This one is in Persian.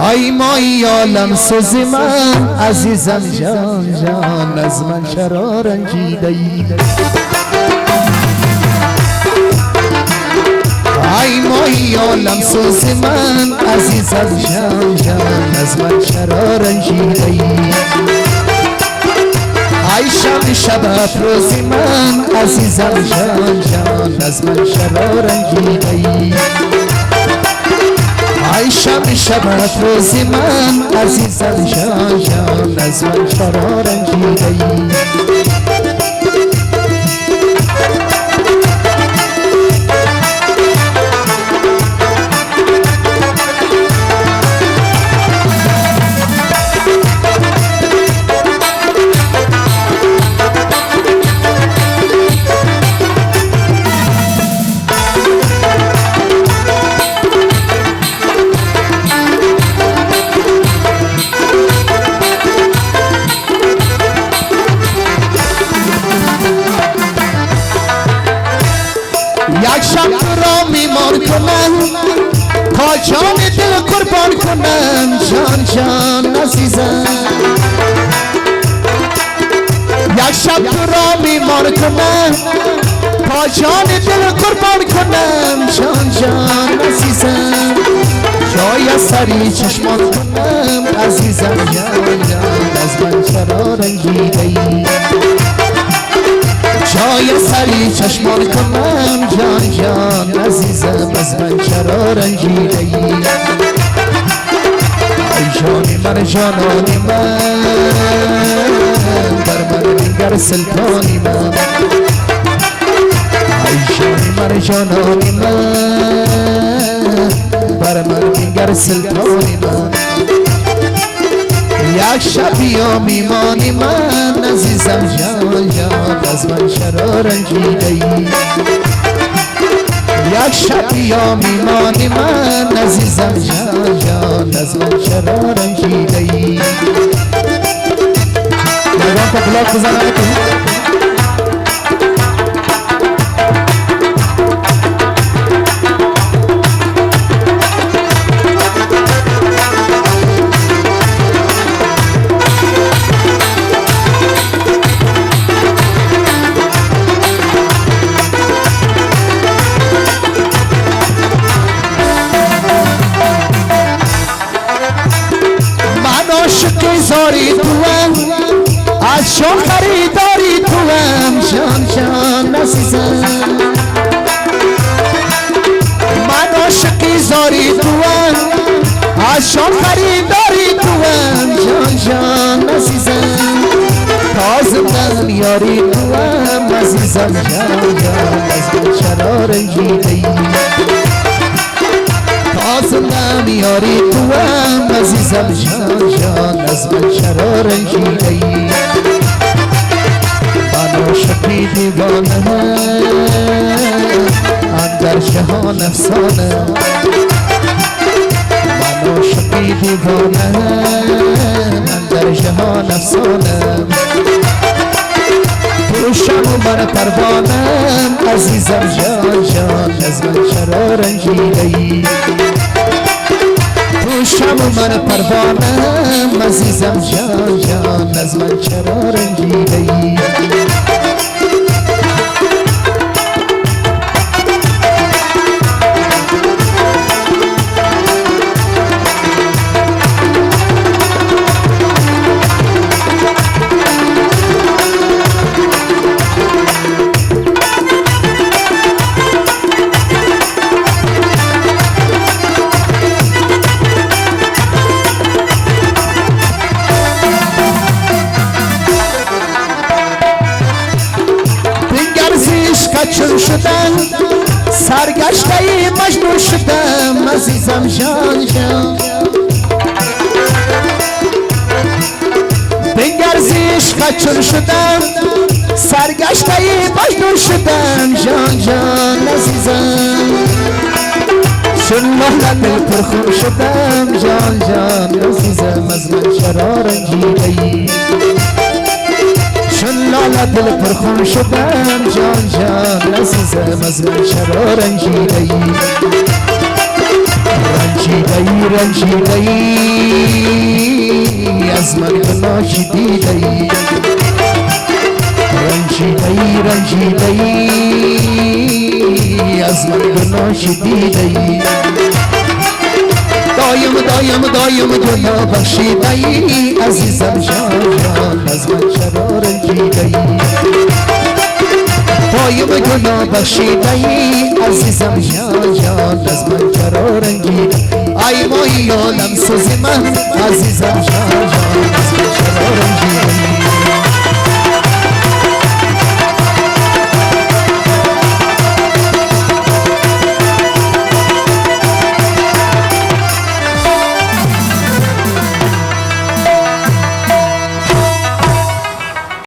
ای مای عالم سوز من عزیزم جان جان از من چرا رنجیده ای ای مای عالم سوز من عزیزم جان جان از من چرا رنجیده ای ای شب شب افروز من عزیزم جان جان از من چرا رنجیده ای ای شب شب افروز من عزیزم جان جان از من چرا رنجیده ای یک شب تو را میمار کنم تا جان دل قربان کنم جان جان عزیزم یک شب تو را میمار کنم تا جان دل قربان کنم جان جان عزیزم جای سری چشمان کنم عزیزم جان جان از من چرا رنجیده ای جای سری چشمان کنم جان جان عزیزم از من چرا رنجیده ای ای جانی من جانانی من بر من بنگر سلطانی من ای جانی من جانانی من بر من بنگر سلطانی من یک شب یا میمانی من عزیزم جان جان از من چرا رنجیده ای یک شب یا میمانی من عزیزم جان جان از من چرا رنجیده ای نگاه تا بلاک بزنم زاری توام از شو خریداری توام جان جان عزیزم من عاشقی زاری توام از شو خریداری توام جان جان عزیزم تازم یاری توام عزیزم جان جان از من چرا رنجیده ای تازم یاری توام عزیزم جان جان از من چرا رنجیده ای من عاشقی دیوانه اندر جهان افسانه من عاشقی دیوانه اندر جهان افسانه توشم و من پروانم عزیزم جان جان از من چرا رنجیده ای توشم و من پروانم عزیزم جان جان از من چرا رنجیده ای چون شدم سرگشته مجنون شدم عزیزم جان جان بنگر زیشق چون شدم سرگشته مجنون شدم جان جان عزیزم چون محلت دل پرخون شدم جان جان عزیزم از من چرا رنجیده ای چون لالا دل پرخون شدم جان جان عزیزم از من چرا رنجیده ای رنجیده‌ای از من ناشیده‌ای رنجیده‌ای از من ناشیده‌ای دایم دنیا بخشیده‌ای عزیزم جان از من چرا رنجیده‌ای دایم دنیا بخشیده‌ای عزیزم جان از من چرا رنجیده‌ای ای مایی عالم سوز من عزیزم جان از من چرا رنجیده‌ای